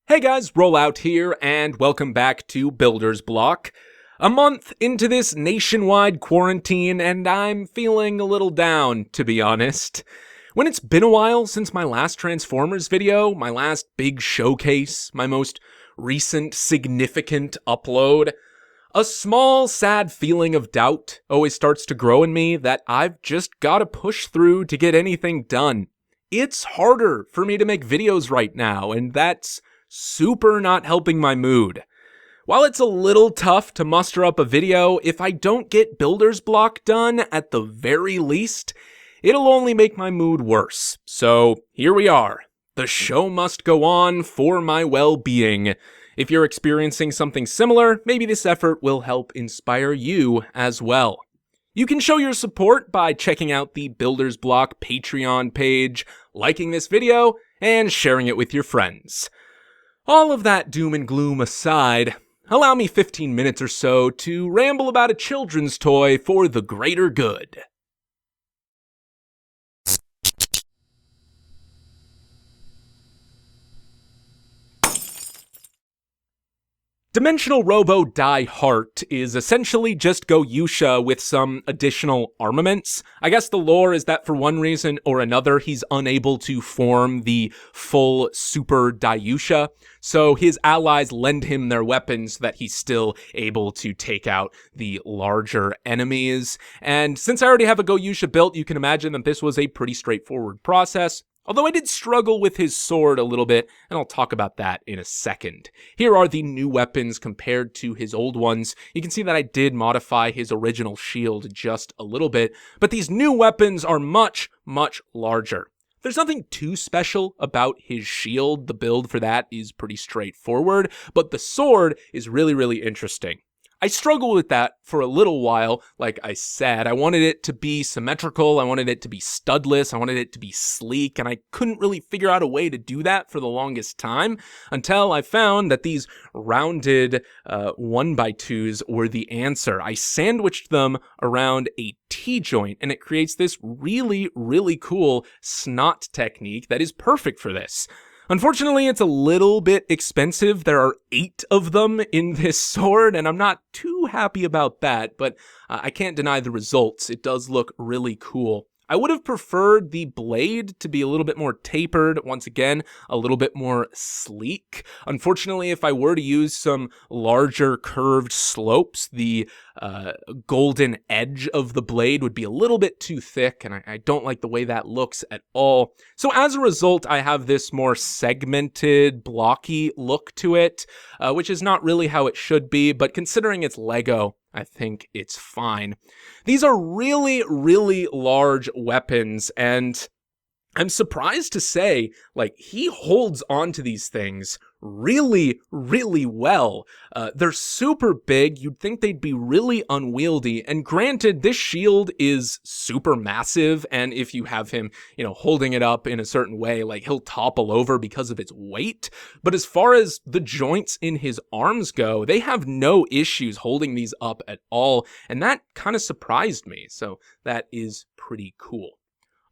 Hey guys, Rollout here, and welcome back to Builder's Block. A month into this nationwide quarantine, and I'm feeling a little down, to be honest. When it's been a while since my last Transformers video, my last big showcase, my most recent significant upload, a small, sad feeling of doubt always starts to grow in me that I've just gotta push through to get anything done. It's harder for me to make videos right now, and that's super not helping my mood. While it's a little tough to muster up a video, if I don't get Builder's Block done at the very least, it'll only make my mood worse. So here we are. The show must go on for my well-being. If you're experiencing something similar, maybe this effort will help inspire you as well. You can show your support by checking out the Builder's Block Patreon page, liking this video, and sharing it with your friends. All of that doom and gloom aside, allow me 15 minutes or so to ramble about a children's toy for the greater good. Dimensional Robo Die Heart is essentially just Goyusha with some additional armaments. I guess the lore is that for one reason or another, he's unable to form the full Super Daiusha, so his allies lend him their weapons so that he's still able to take out the larger enemies. And since I already have a Goyusha built, you can imagine that this was a pretty straightforward process. Although I did struggle with his sword a little bit, and I'll talk about that in a second. Here are the new weapons compared to his old ones. You can see that I did modify his original shield just a little bit, but these new weapons are much, much larger. There's nothing too special about his shield. The build for that is pretty straightforward, but the sword is really, really interesting. I struggled with that for a little while, like I said. I wanted it to be symmetrical, I wanted it to be studless, I wanted it to be sleek, and I couldn't really figure out a way to do that for the longest time, until I found that these rounded 1x2s were the answer. I sandwiched them around a T-joint, and it creates this really, really cool snot technique that is perfect for this. Unfortunately, it's a little bit expensive. There are 8 of them in this sword, and I'm not too happy about that, but I can't deny the results. It does look really cool. I would have preferred the blade to be a little bit more tapered, once again, a little bit more sleek. Unfortunately, if I were to use some larger curved slopes, the golden edge of the blade would be a little bit too thick, and I don't like the way that looks at all. So as a result, I have this more segmented, blocky look to it, which is not really how it should be, but considering it's Lego, I think it's fine. These are really, really large weapons, and I'm surprised to say, he holds onto these things really, really well. They're super big. You'd think they'd be really unwieldy. And granted, this shield is super massive. And if you have him, holding it up in a certain way, he'll topple over because of its weight. But as far as the joints in his arms go, they have no issues holding these up at all. And that kind of surprised me. So that is pretty cool.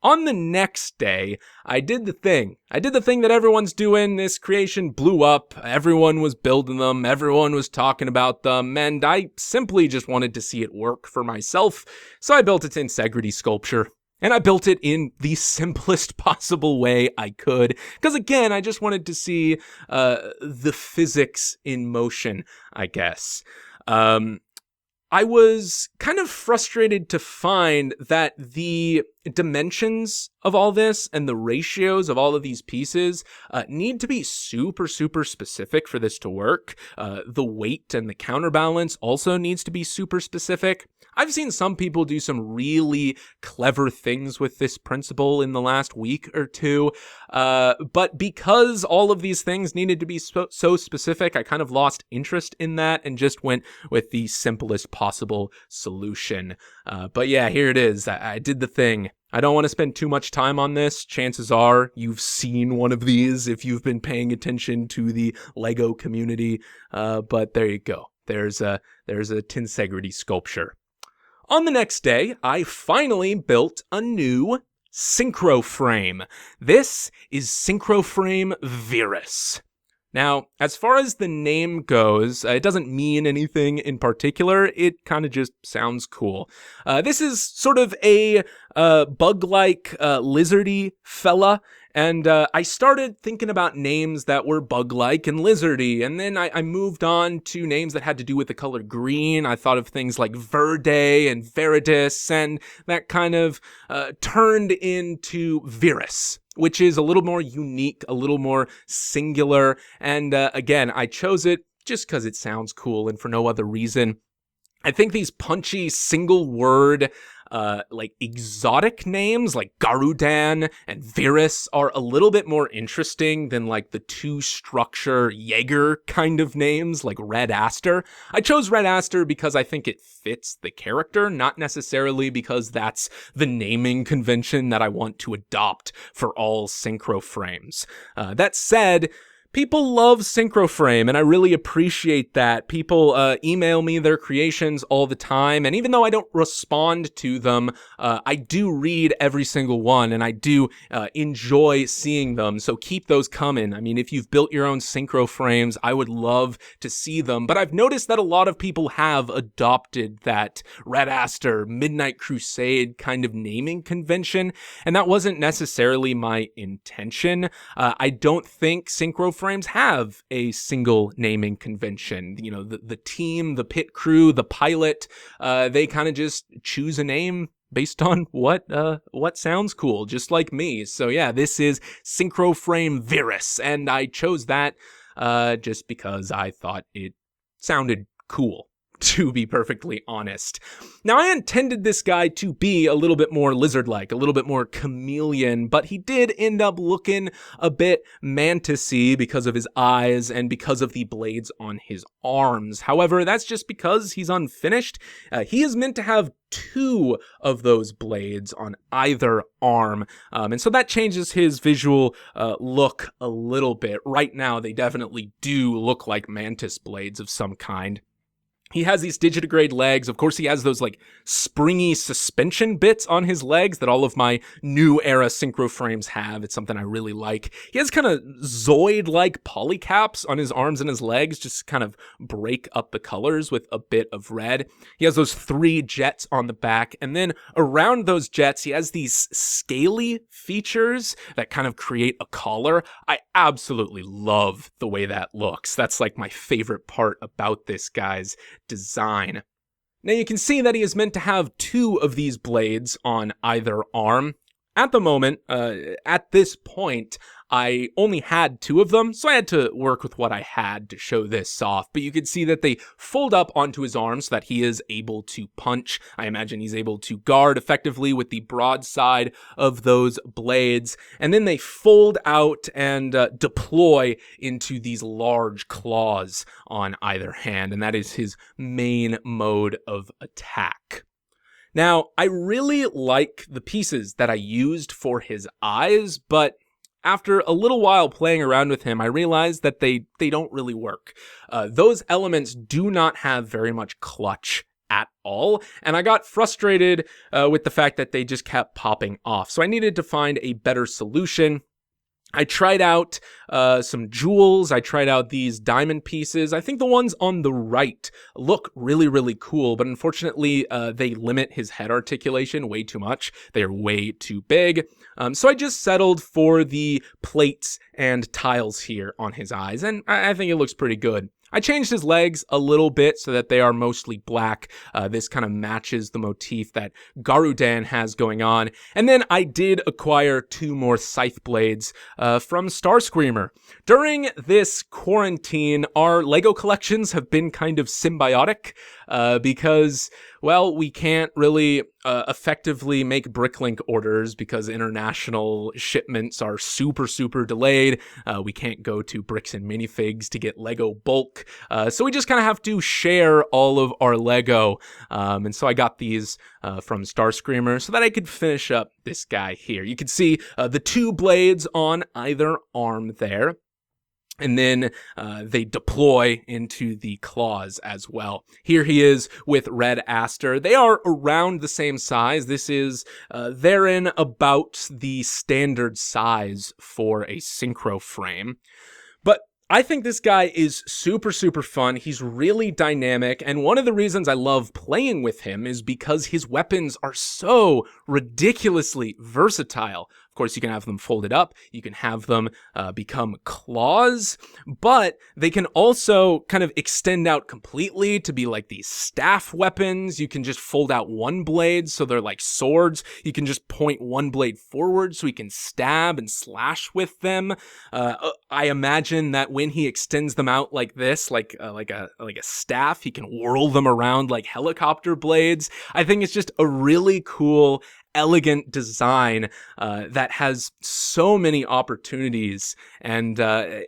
On the next day, I did the thing that everyone's doing. This creation blew up. Everyone was building them. Everyone was talking about them. And I simply just wanted to see it work for myself. So I built a Tensegrity sculpture. And I built it in the simplest possible way I could. Because again, I just wanted to see the physics in motion, I guess. I was kind of frustrated to find that the dimensions of all this and the ratios of all of these pieces need to be super, super specific for this to work. The weight and the counterbalance also needs to be super specific. I've seen some people do some really clever things with this principle in the last week or two, but because all of these things needed to be so specific, I kind of lost interest in that and just went with the simplest possible solution. But yeah, here it is. I did the thing. I don't want to spend too much time on this. Chances are you've seen one of these if you've been paying attention to the Lego community, but there you go. There's a Tensegrity sculpture. On the next day, I finally built a new Synchro Frame. This is Synchro Frame Veerus. Now, as far as the name goes, it doesn't mean anything in particular. It kind of just sounds cool. This is sort of a bug-like, lizardy fella, and I started thinking about names that were bug-like and lizardy, and then I moved on to names that had to do with the color green. I thought of things like Verde and Veridus, and that kind of turned into Veerus, which is a little more unique, a little more singular, and again, I chose it just because it sounds cool and for no other reason. I think these punchy single-word like exotic names like Garudan and Veerus are a little bit more interesting than like the two-structure Jaeger kind of names like Red Aster. I chose Red Aster because I think it fits the character, not necessarily because that's the naming convention that I want to adopt for all Synchro Frames. That said, people love Synchro Frame, and I really appreciate that. People email me their creations all the time, and even though I don't respond to them, I do read every single one, and I do enjoy seeing them, so keep those coming. I mean, if you've built your own Synchro Frames, I would love to see them, but I've noticed that a lot of people have adopted that Red Aster, Midnight Crusade kind of naming convention, and that wasn't necessarily my intention. I don't think Synchro Frames have a single naming convention. You know, the team, the pit crew, the pilot, they kind of just choose a name based on what sounds cool, just like me. So yeah, this is Synchro Frame Veerus, and I chose that just because I thought it sounded cool, to be perfectly honest. Now, I intended this guy to be a little bit more lizard-like, a little bit more chameleon, but he did end up looking a bit mantis-y because of his eyes and because of the blades on his arms. However, that's just because he's unfinished. He is meant to have 2 of those blades on either arm, and so that changes his visual look a little bit. Right now, they definitely do look like mantis blades of some kind. He has these digitigrade legs. Of course, he has those like springy suspension bits on his legs that all of my new era Synchro Frames have. It's something I really like. He has kind of Zoid-like polycaps on his arms and his legs, just kind of break up the colors with a bit of red. He has those 3 jets on the back, and then around those jets, he has these scaly features that kind of create a collar. I absolutely love the way that looks. That's like my favorite part about this guy's design. Now you can see that he is meant to have 2 of these blades on either arm. At the moment, at this point, I only had 2 of them, so I had to work with what I had to show this off. But you can see that they fold up onto his arms so that he is able to punch. I imagine he's able to guard effectively with the broad side of those blades. And then they fold out and deploy into these large claws on either hand. And that is his main mode of attack. Now, I really like the pieces that I used for his eyes, but after a little while playing around with him, I realized that they don't really work. Those elements do not have very much clutch at all, and I got frustrated with the fact that they just kept popping off. So I needed to find a better solution. I tried out some jewels. I tried out these diamond pieces. I think the ones on the right look really, really cool, but unfortunately, they limit his head articulation way too much. They are way too big. So I just settled for the plates and tiles here on his eyes, and I think it looks pretty good. I changed his legs a little bit so that they are mostly black. This kind of matches the motif that Garudan has going on. And then I did acquire 2 more scythe blades from Starscreamer. During this quarantine, our LEGO collections have been kind of symbiotic because, well, we can't really effectively make Bricklink orders because international shipments are super, super delayed. We can't go to Bricks and Minifigs to get LEGO bulk. So we just kind of have to share all of our LEGO. And so I got these from Starscreamer so that I could finish up this guy here. You can see the 2 blades on either arm there. And then they deploy into the claws as well. Here he is with Red Aster. They are around the same size. This is therein about the standard size for a Synchro Frame. But I think this guy is super, super fun. He's really dynamic, and one of the reasons I love playing with him is because his weapons are so ridiculously versatile. Of course, you can have them folded up, you can have them become claws, but they can also kind of extend out completely to be like these staff weapons. You can just fold out one blade, so they're like swords. You can just point one blade forward so he can stab and slash with them. I imagine that when he extends them out like this, like a staff, he can whirl them around like helicopter blades. I think it's just a really cool, elegant design that has so many opportunities, and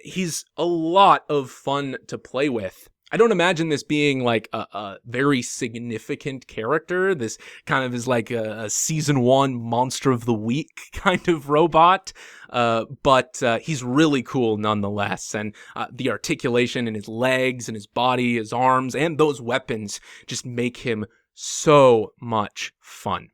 he's a lot of fun to play with. I don't imagine this being like a very significant character. This kind of is like a season 1 monster of the week kind of robot, but he's really cool nonetheless. And the articulation in his legs and his body, his arms, and those weapons just make him so much fun.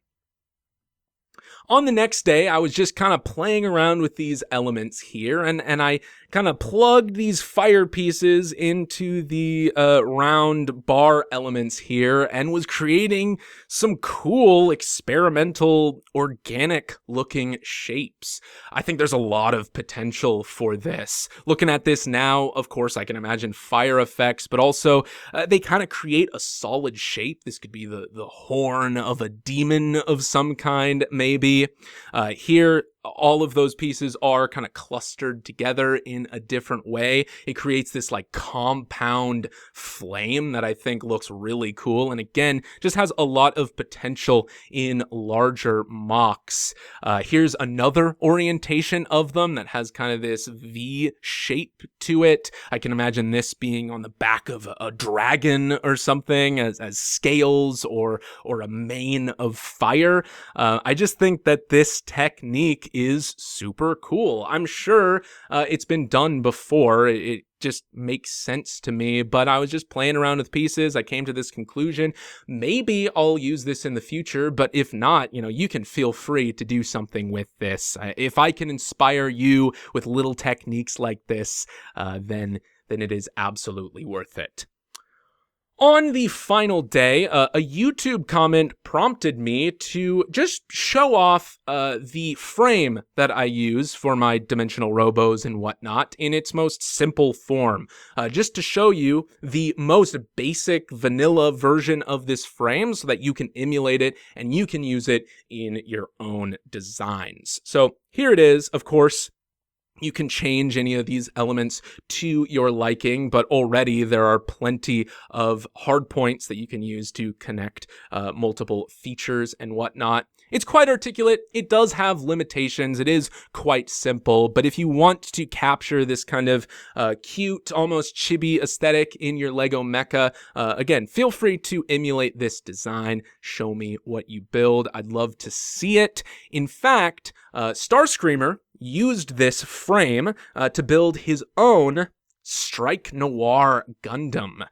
On the next day, I was just kind of playing around with these elements here, and I kind of plugged these fire pieces into the round bar elements here and was creating some cool experimental organic looking shapes. I think there's a lot of potential for this. Looking at this now, of course, I can imagine fire effects, but also they kind of create a solid shape. This could be the horn of a demon of some kind, maybe. Here, all of those pieces are kind of clustered together in a different way. It creates this like compound flame that I think looks really cool, and again, just has a lot of potential in larger mocks. Here's another orientation of them that has kind of this V shape to it. I can imagine this being on the back of a dragon or something as scales or a mane of fire. I just think that this technique is super cool. I'm sure it's been done before. It just makes sense to me, but I was just playing around with pieces. I came to this conclusion. Maybe I'll use this in the future, but if not, you can feel free to do something with this. If I can inspire you with little techniques like this, then it is absolutely worth it. On the final day, a YouTube comment prompted me to just show off the frame that I use for my dimensional robos and whatnot in its most simple form. Just to show you the most basic vanilla version of this frame so that you can emulate it and you can use it in your own designs. So here it is, of course. You can change any of these elements to your liking, but already there are plenty of hard points that you can use to connect multiple features and whatnot. It's quite articulate. It does have limitations. It is quite simple, but if you want to capture this kind of cute, almost chibi aesthetic in your Lego mecha, again, feel free to emulate this design. Show me what you build. I'd love to see it. In fact, Starscreamer used this frame to build his own Strike Noir Gundam.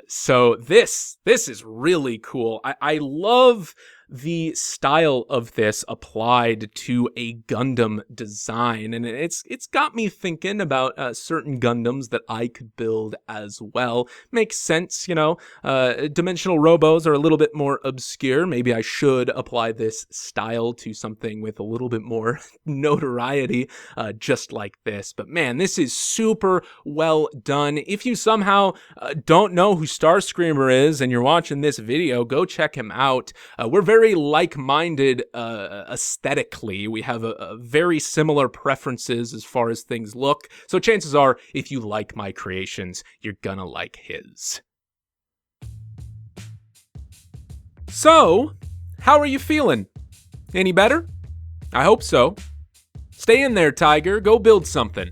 So this is really cool. I love the style of this applied to a Gundam design, and it's got me thinking about certain Gundams that I could build as well. Makes sense, dimensional robos are a little bit more obscure. Maybe I should apply this style to something with a little bit more notoriety, just like this. But man, this is super well done. If you somehow don't know who Starscreamer is and you're watching this video, go check him out. We're very like-minded aesthetically. We have a very similar preferences as far as things look. So chances are, if you like my creations, you're gonna like his. So, how are you feeling? Any better? I hope so. Stay in there, Tiger. Go build something.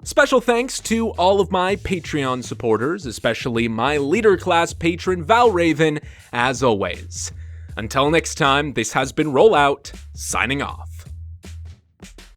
Special thanks to all of my Patreon supporters, especially my leader class patron Valraven, as always. Until next time, this has been Rollout, signing off.